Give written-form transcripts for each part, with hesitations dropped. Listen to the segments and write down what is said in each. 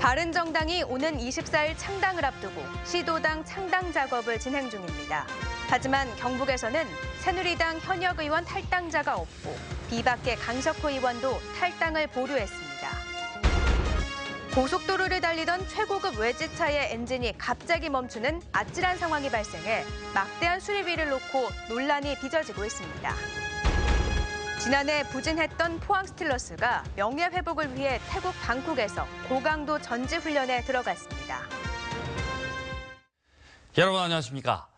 바른정당이 오는 24일 창당을 앞두고 시도당 창당 작업을 진행 중입니다. 하지만 경북에서는 새누리당 현역 의원 탈당자가 없고 비박계 강석호 의원도 탈당을 보류했습니다. 고속도로를 달리던 최고급 외제차의 엔진이 갑자기 멈추는 아찔한 상황이 발생해 막대한 수리비를 놓고 논란이 빚어지고 있습니다. 지난해 부진했던 포항 스틸러스가 명예회복을 위해 태국 방콕에서 고강도 전지훈련에 들어갔습니다. 여러분 안녕하십니까?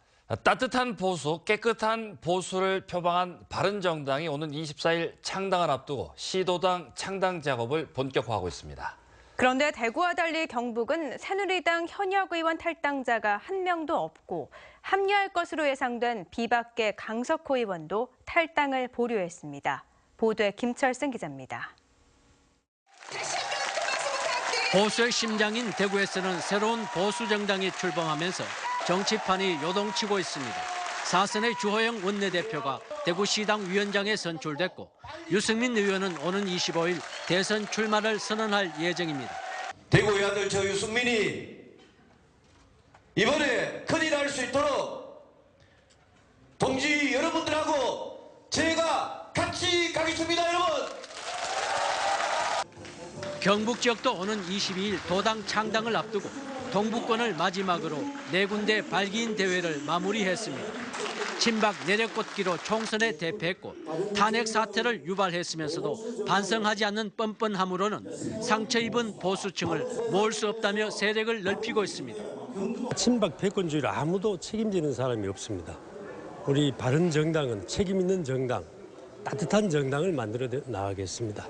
따뜻한 보수, 깨끗한 보수를 표방한 바른정당이 오는 24일 창당을 앞두고 시도당 창당 작업을 본격화하고 있습니다. 그런데 대구와 달리 경북은 새누리당 현역 의원 탈당자가 한 명도 없고 합류할 것으로 예상된 비박계 강석호 의원도 탈당을 보류했습니다. 보도에 김철승 기자입니다. 보수의 심장인 대구에서는 새로운 보수 정당이 출범하면서 정치판이 요동치고 있습니다. 사선의 주호영 원내대표가 대구시당 위원장에 선출됐고 유승민 의원은 오는 25일 대선 출마를 선언할 예정입니다. 대구의 아들 저 유승민이 이번에 큰일 할 수 있도록 동지 여러분들하고 제가 같이 가겠습니다, 여러분. 경북 지역도 오는 22일 도당 창당을 앞두고 동북권을 마지막으로 4군데 발기인 대회를 마무리했습니다. 친박 내력꽃기로 총선에 대패했고 탄핵 사태를 유발했으면서도 반성하지 않는 뻔뻔함으로는 상처 입은 보수층을 모을 수 없다며 세력을 넓히고 있습니다. 친박 패권주의를 아무도 책임지는 사람이 없습니다. 우리 바른정당은 책임 있는 정당, 따뜻한 정당을 만들어 나가겠습니다.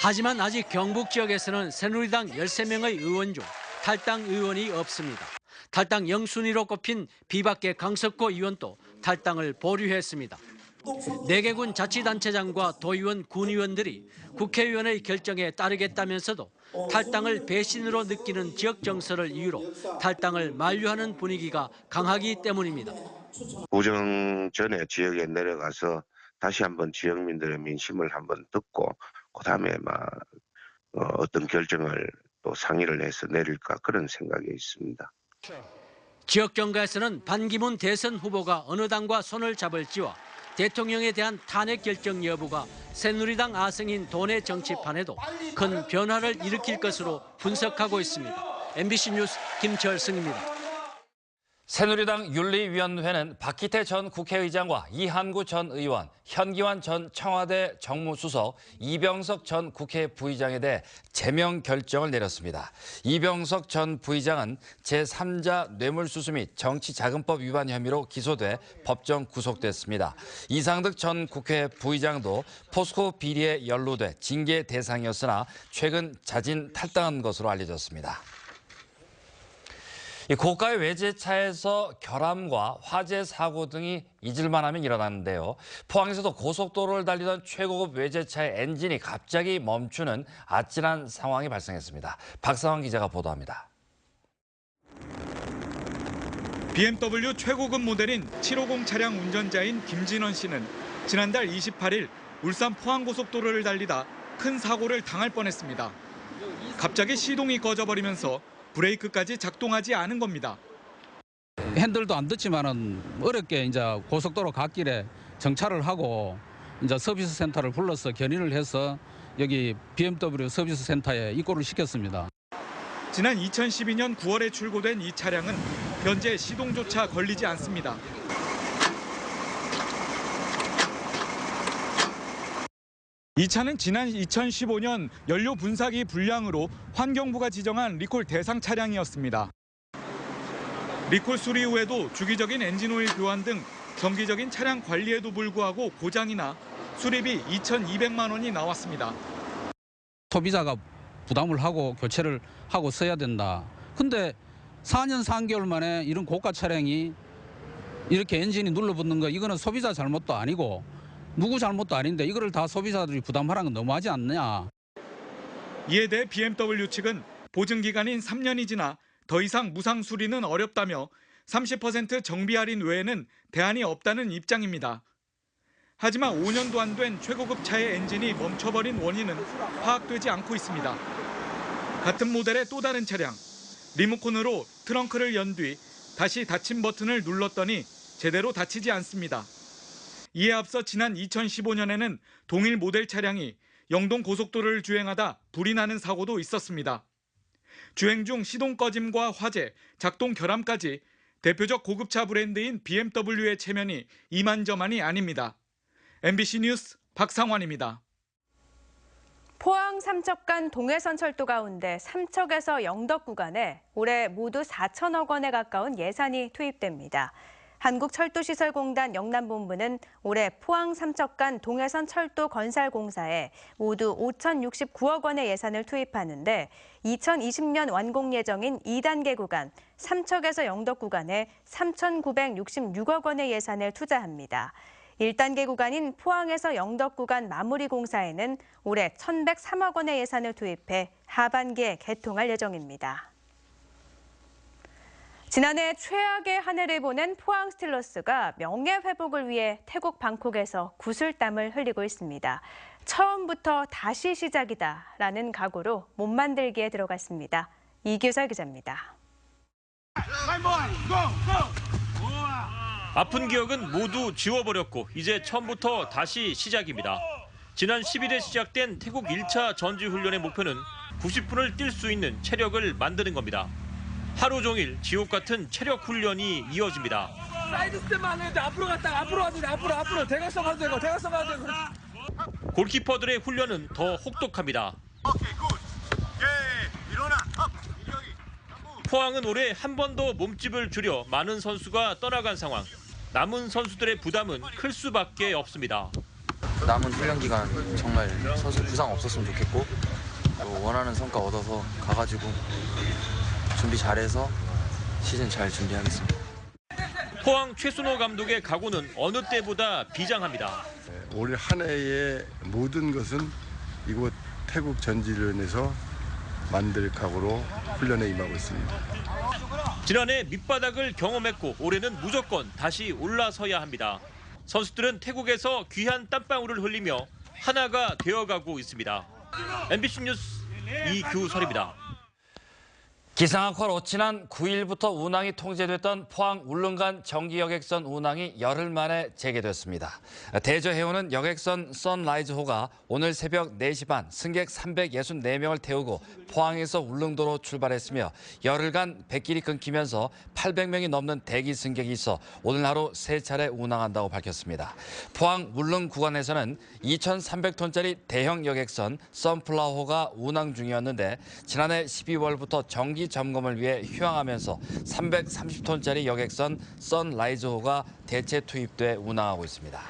하지만 아직 경북 지역에서는 새누리당 13명의 의원 중 탈당 의원이 없습니다. 탈당 영순위로 꼽힌 비박계 강석호 의원도 탈당을 보류했습니다. 4개군 자치단체장과 도의원, 군의원들이 국회의원의 결정에 따르겠다면서도 탈당을 배신으로 느끼는 지역 정서를 이유로 탈당을 만류하는 분위기가 강하기 때문입니다. 구정 전에 지역에 내려가서 다시 한번 지역민들의 민심을 한번 듣고 그다음에 어떤 결정을 또 상의를 해서 내릴까 그런 생각이 있습니다. 지역 정가에서는 반기문 대선 후보가 어느 당과 손을 잡을지와 대통령에 대한 탄핵 결정 여부가 새누리당 아성인 도내 정치판에도 큰 변화를 일으킬 것으로 분석하고 있습니다. MBC 뉴스 김철승입니다. 새누리당 윤리위원회는 박기태 전 국회의장과 이한구 전 의원, 현기환 전 청와대 정무수석, 이병석 전 국회 부의장에 대해 제명 결정을 내렸습니다. 이병석 전 부의장은 제3자 뇌물수수 및 정치자금법 위반 혐의로 기소돼 법정 구속됐습니다. 이상득 전 국회 부의장도 포스코 비리에 연루돼 징계 대상이었으나 최근 자진 탈당한 것으로 알려졌습니다. 고가의 외제차에서 결함과 화재 사고 등이 잊을만하면 일어났는데요. 포항에서도 고속도로를 달리던 최고급 외제차의 엔진이 갑자기 멈추는 아찔한 상황이 발생했습니다. 박상환 기자가 보도합니다. BMW 최고급 모델인 750 차량 운전자인 김진원 씨는 지난달 28일 울산 포항고속도로를 달리다 큰 사고를 당할 뻔했습니다. 갑자기 시동이 꺼져버리면서 브레이크까지 작동하지 않은 겁니다. 핸들도 안 듣지만은 어렵게 이제 고속도로 갓길에 정차를 하고 이제 서비스 센터를 불러서 견인을 해서 여기 BMW 서비스 센터에 입고를 시켰습니다. 지난 2012년 9월에 출고된 이 차량은 현재 시동조차 걸리지 않습니다. 이 차는 지난 2015년 연료 분사기 불량으로 환경부가 지정한 리콜 대상 차량이었습니다. 리콜 수리 후에도 주기적인 엔진오일 교환 등 정기적인 차량 관리에도 불구하고 고장이나 수리비 2,200만 원이 나왔습니다. 소비자가 부담을 하고 교체를 하고 써야 된다. 근데 4년 3개월 만에 이런 고가 차량이 이렇게 엔진이 눌러붙는 거 이거는 소비자 잘못도 아니고 누구 잘못도 아닌데 이거를 다 소비자들이 부담하라는 건 너무하지 않느냐. 이에 대해 BMW 측은 보증기간인 3년이 지나 더 이상 무상 수리는 어렵다며 30% 정비 할인 외에는 대안이 없다는 입장입니다. 하지만 5년도 안 된 최고급 차의 엔진이 멈춰버린 원인은 파악되지 않고 있습니다. 같은 모델의 또 다른 차량. 리모컨으로 트렁크를 연 뒤 다시 닫힘 버튼을 눌렀더니 제대로 닫히지 않습니다. 이에 앞서 지난 2015년에는 동일 모델 차량이 영동 고속도로를 주행하다 불이 나는 사고도 있었습니다. 주행 중 시동 꺼짐과 화재, 작동 결함까지 대표적 고급차 브랜드인 BMW의 체면이 이만저만이 아닙니다. MBC 뉴스 박상환입니다. 포항 삼척간 동해선 철도 가운데 삼척에서 영덕 구간에 올해 모두 4천억 원에 가까운 예산이 투입됩니다. 한국철도시설공단 영남본부는 올해 포항 삼척간 동해선 철도 건설 공사에 모두 5,069억 원의 예산을 투입하는데 2020년 완공 예정인 2단계 구간 삼척에서 영덕 구간에 3,966억 원의 예산을 투자합니다. 1단계 구간인 포항에서 영덕 구간 마무리 공사에는 올해 1,103억 원의 예산을 투입해 하반기에 개통할 예정입니다. 지난해 최악의 한 해를 보낸 포항 스틸러스가 명예 회복을 위해 태국 방콕에서 구슬땀을 흘리고 있습니다. 처음부터 다시 시작이다라는 각오로 몸 만들기에 들어갔습니다. 이규설 기자입니다. 아픈 기억은 모두 지워버렸고 이제 처음부터 다시 시작입니다. 지난 10일에 시작된 태국 1차 전지훈련의 목표는 90분을 뛸 수 있는 체력을 만드는 겁니다. 하루 종일 지옥 같은 체력 훈련이 이어집니다. 사이드 스텝만 해도 앞으로 갔다가 앞으로 가도 돼. 앞으로 대각선 가도 되고 대각선 가도 되고. 골키퍼들의 훈련은 더 혹독합니다. 오케이 굿. 예, 일어나. 포항은 올해 한 번 더 몸집을 줄여 많은 선수가 떠나간 상황. 남은 선수들의 부담은 클 수밖에 없습니다. 남은 훈련 기간 정말 선수 부상 없었으면 좋겠고 또 원하는 성과 얻어서 가가지고 준비 잘해서 시즌 잘 준비하겠습니다. 포항 최순호 감독의 각오는 어느 때보다 비장합니다. 올 한 해의 모든 것은 이곳 태국 전지훈련에서 만들 각오로 훈련에 임하고 있습니다. 지난해 밑바닥을 경험했고 올해는 무조건 다시 올라서야 합니다. 선수들은 태국에서 귀한 땀방울을 흘리며 하나가 되어가고 있습니다. MBC 뉴스 이규설입니다. 기상악화로 지난 9일부터 운항이 통제됐던 포항 울릉간 정기여객선 운항이 열흘 만에 재개됐습니다. 대저해운은 여객선 선라이즈호가 오늘 새벽 4시 반 승객 364명을 태우고 포항에서 울릉도로 출발했으며 열흘간 백길이 끊기면서 800명이 넘는 대기 승객이 있어 오늘 하루 3차례 운항한다고 밝혔습니다. 포항 울릉 구간에서는 2,300톤짜리 대형 여객선 선플라워호가 운항 중이었는데 지난해 12월부터 정기 점검을 위해 휴항하면서 330톤짜리 여객선 선라이즈호가 대체 투입돼 운항하고 있습니다.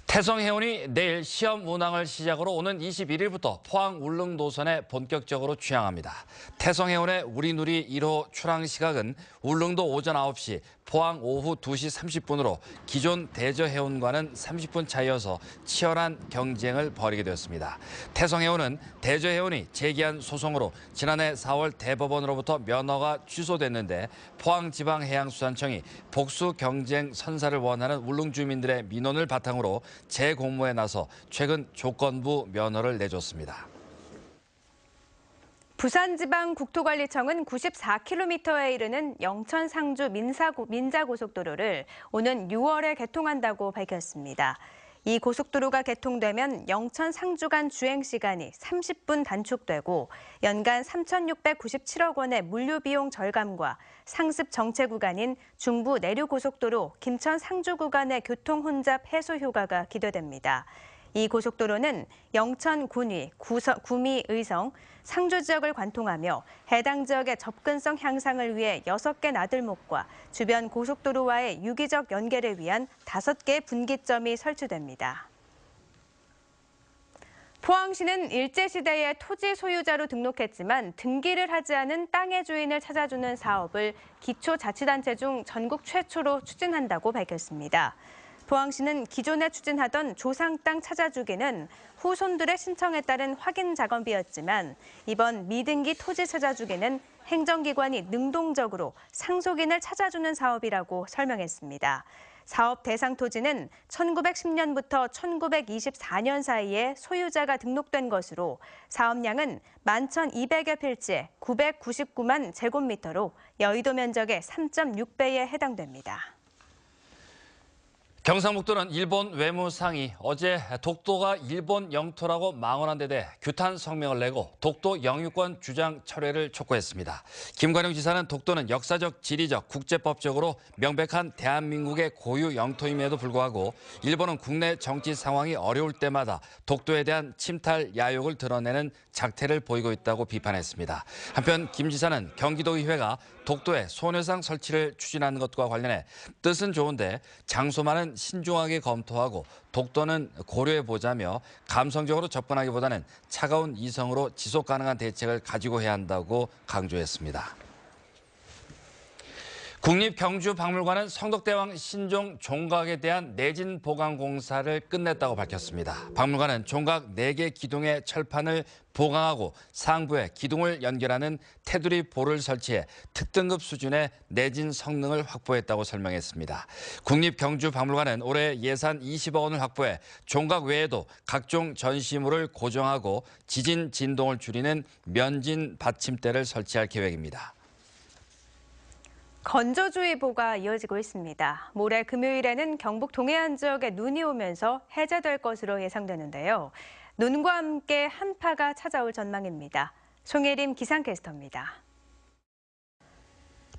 태성해운이 내일 시험 운항을 시작으로 오는 21일부터 포항 울릉 노선에 본격적으로 취항합니다. 태성해운의 우리누리 1호 출항 시각은 울릉도 오전 9시, 포항 오후 2시 30분으로 기존 대저해운과는 30분 차이여서 치열한 경쟁을 벌이게 되었습니다. 태성해운은 대저해운이 제기한 소송으로 지난해 4월 대법원으로부터 면허가 취소됐는데 포항지방해양수산청이 복수 경쟁 선사를 원하는 울릉 주민들의 민원을 바탕으로 재공모에 나서 최근 조건부 면허를 내줬습니다. 부산지방국토관리청은 94km에 이르는 영천 상주 민자고속도로를 오는 6월에 개통한다고 밝혔습니다. 이 고속도로가 개통되면 영천 상주 간 주행 시간이 30분 단축되고 연간 3,697억 원의 물류 비용 절감과 상습 정체 구간인 중부 내륙고속도로 김천 상주 구간의 교통 혼잡 해소 효과가 기대됩니다. 이 고속도로는 영천 군위, 구미 의성, 상주 지역을 관통하며 해당 지역의 접근성 향상을 위해 6개 나들목과 주변 고속도로와의 유기적 연계를 위한 5개 분기점이 설치됩니다. 포항시는 일제시대의 토지 소유자로 등록했지만 등기를 하지 않은 땅의 주인을 찾아주는 사업을 기초자치단체 중 전국 최초로 추진한다고 밝혔습니다. 포항시는 기존에 추진하던 조상 땅 찾아주기는 후손들의 신청에 따른 확인 작업이었지만 이번 미등기 토지 찾아주기는 행정기관이 능동적으로 상속인을 찾아주는 사업이라고 설명했습니다. 사업 대상 토지는 1910년부터 1924년 사이에 소유자가 등록된 것으로 사업량은 11,200여 필지에 999만 제곱미터로 여의도 면적의 3.6배에 해당됩니다. 경상북도는 일본 외무상이 어제 독도가 일본 영토라고 망언한 데 대해 규탄 성명을 내고 독도 영유권 주장 철회를 촉구했습니다. 김관영 지사는 독도는 역사적, 지리적, 국제법적으로 명백한 대한민국의 고유 영토임에도 불구하고 일본은 국내 정치 상황이 어려울 때마다 독도에 대한 침탈 야욕을 드러내는 작태를 보이고 있다고 비판했습니다. 한편 김 지사는 경기도의회가 독도에 소녀상 설치를 추진하는 것과 관련해 뜻은 좋은데 장소만은 신중하게 검토하고 독도는 고려해보자며 감성적으로 접근하기보다는 차가운 이성으로 지속 가능한 대책을 가지고 해야 한다고 강조했습니다. 국립경주박물관은 성덕대왕 신종 종각에 대한 내진 보강 공사를 끝냈다고 밝혔습니다. 박물관은 종각 4개 기둥의 철판을 보강하고 상부에 기둥을 연결하는 테두리 볼을 설치해 특등급 수준의 내진 성능을 확보했다고 설명했습니다. 국립경주박물관은 올해 예산 20억 원을 확보해 종각 외에도 각종 전시물을 고정하고 지진 진동을 줄이는 면진 받침대를 설치할 계획입니다. 건조주의보가 이어지고 있습니다. 모레 금요일에는 경북 동해안 지역에 눈이 오면서 해제될 것으로 예상되는데요. 눈과 함께 한파가 찾아올 전망입니다. 송혜림 기상캐스터입니다.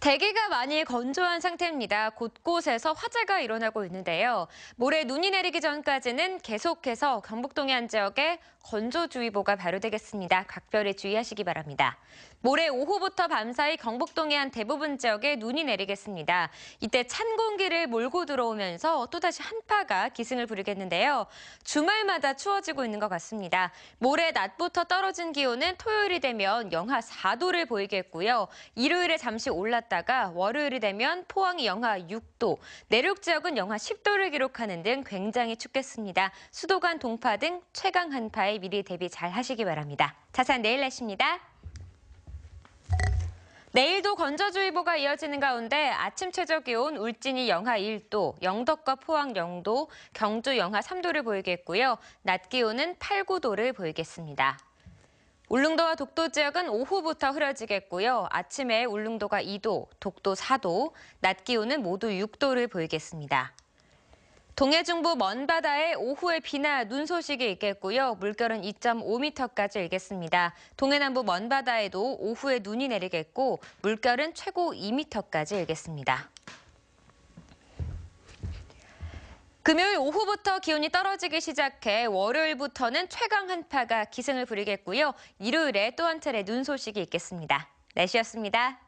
대기가 많이 건조한 상태입니다. 곳곳에서 화재가 일어나고 있는데요. 모레 눈이 내리기 전까지는 계속해서 경북 동해안 지역에 건조주의보가 발효되겠습니다. 각별히 주의하시기 바랍니다. 모레 오후부터 밤사이 경북 동해안 대부분 지역에 눈이 내리겠습니다. 이때 찬 공기를 몰고 들어오면서 또다시 한파가 기승을 부리겠는데요. 주말마다 추워지고 있는 것 같습니다. 모레 낮부터 떨어진 기온은 토요일이 되면 영하 4도를 보이겠고요. 일요일에 잠시 올랐다가 월요일이 되면 포항이 영하 6도, 내륙 지역은 영하 10도를 기록하는 등 굉장히 춥겠습니다. 수도관 동파 등 최강 한파에 미리 대비 잘 하시기 바랍니다. 자세한 내일 날씨입니다. 내일도 건조주의보가 이어지는 가운데 아침 최저기온 울진이 영하 1도, 영덕과 포항 0도, 경주 영하 3도를 보이겠고요. 낮 기온은 8, 9도를 보이겠습니다. 울릉도와 독도 지역은 오후부터 흐려지겠고요. 아침에 울릉도가 2도, 독도 4도, 낮 기온은 모두 6도를 보이겠습니다. 동해 중부 먼바다에 오후에 비나 눈 소식이 있겠고요. 물결은 2.5m까지 일겠습니다. 동해 남부 먼바다에도 오후에 눈이 내리겠고 물결은 최고 2m까지 일겠습니다. 금요일 오후부터 기온이 떨어지기 시작해 월요일부터는 최강 한파가 기승을 부리겠고요. 일요일에 또 한 차례 눈 소식이 있겠습니다. 날씨였습니다.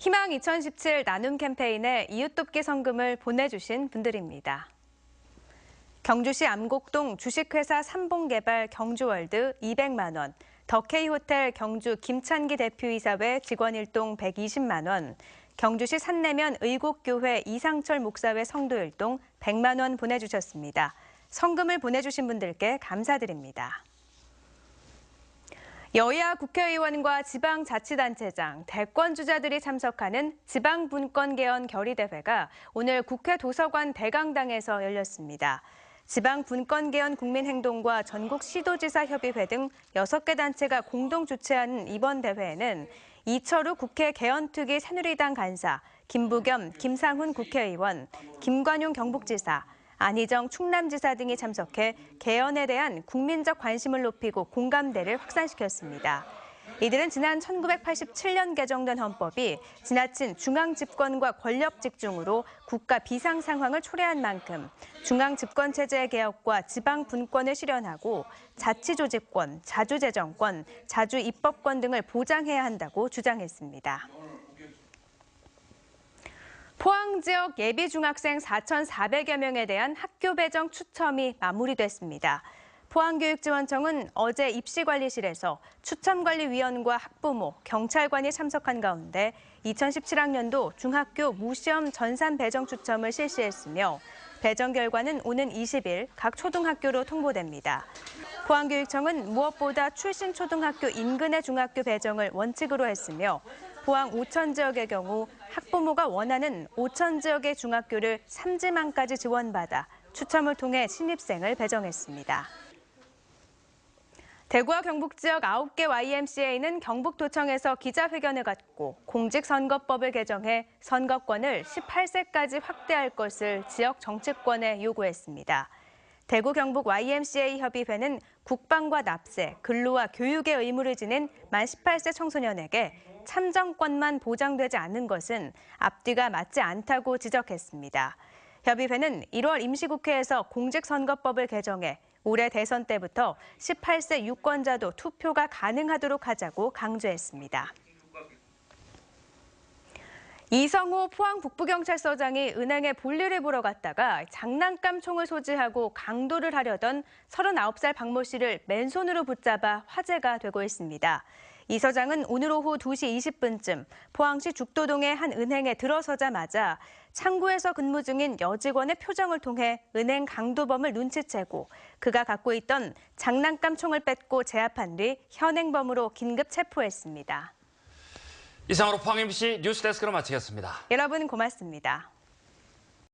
희망 2017 나눔 캠페인에 이웃돕기 성금을 보내주신 분들입니다. 경주시 암곡동 주식회사 삼봉개발 경주월드 200만 원, 더케이호텔 경주 김찬기 대표이사회 직원일동 120만 원, 경주시 산내면 의곡교회 이상철 목사회 성도일동 100만 원 보내주셨습니다. 성금을 보내주신 분들께 감사드립니다. 여야 국회의원과 지방자치단체장, 대권주자들이 참석하는 지방분권개헌 결의대회가 오늘 국회 도서관 대강당에서 열렸습니다. 지방분권개헌 국민행동과 전국시도지사협의회 등 6개 단체가 공동 주최하는 이번 대회에는 이철우 국회 개헌특위 새누리당 간사, 김부겸, 김상훈 국회의원, 김관용 경북지사, 안희정 충남지사 등이 참석해 개헌에 대한 국민적 관심을 높이고 공감대를 확산시켰습니다. 이들은 지난 1987년 개정된 헌법이 지나친 중앙 집권과 권력 집중으로 국가 비상 상황을 초래한 만큼 중앙 집권 체제의 개혁과 지방 분권을 실현하고 자치조직권, 자주재정권, 자주입법권 등을 보장해야 한다고 주장했습니다. 포항 지역 예비 중학생 4,400여 명에 대한 학교 배정 추첨이 마무리됐습니다. 포항교육지원청은 어제 입시관리실에서 추첨관리위원과 학부모, 경찰관이 참석한 가운데 2017학년도 중학교 무시험 전산 배정 추첨을 실시했으며 배정 결과는 오는 20일 각 초등학교로 통보됩니다. 포항교육청은 무엇보다 출신 초등학교 인근의 중학교 배정을 원칙으로 했으며 포항 오천 지역의 경우 학부모가 원하는 오천 지역의 중학교를 3지망까지 지원받아 추첨을 통해 신입생을 배정했습니다. 대구와 경북 지역 9개 YMCA는 경북도청에서 기자회견을 갖고 공직선거법을 개정해 선거권을 18세까지 확대할 것을 지역 정치권에 요구했습니다. 대구 경북 YMCA 협의회는 국방과 납세, 근로와 교육의 의무를 지닌 만 18세 청소년에게 참정권만 보장되지 않는 것은 앞뒤가 맞지 않다고 지적했습니다. 협의회는 1월 임시국회에서 공직선거법을 개정해 올해 대선 때부터 18세 유권자도 투표가 가능하도록 하자고 강조했습니다. 이성호 포항 북부경찰서장이 은행에 볼일을 보러 갔다가 장난감 총을 소지하고 강도를 하려던 39살 박모 씨를 맨손으로 붙잡아 화제가 되고 있습니다. 이 서장은 오늘 오후 2시 20분쯤 포항시 죽도동의 한 은행에 들어서자마자 창구에서 근무 중인 여직원의 표정을 통해 은행 강도범을 눈치채고 그가 갖고 있던 장난감 총을 뺏고 제압한 뒤 현행범으로 긴급 체포했습니다. 이상으로 포항 MBC 뉴스데스크로 마치겠습니다. 여러분 고맙습니다.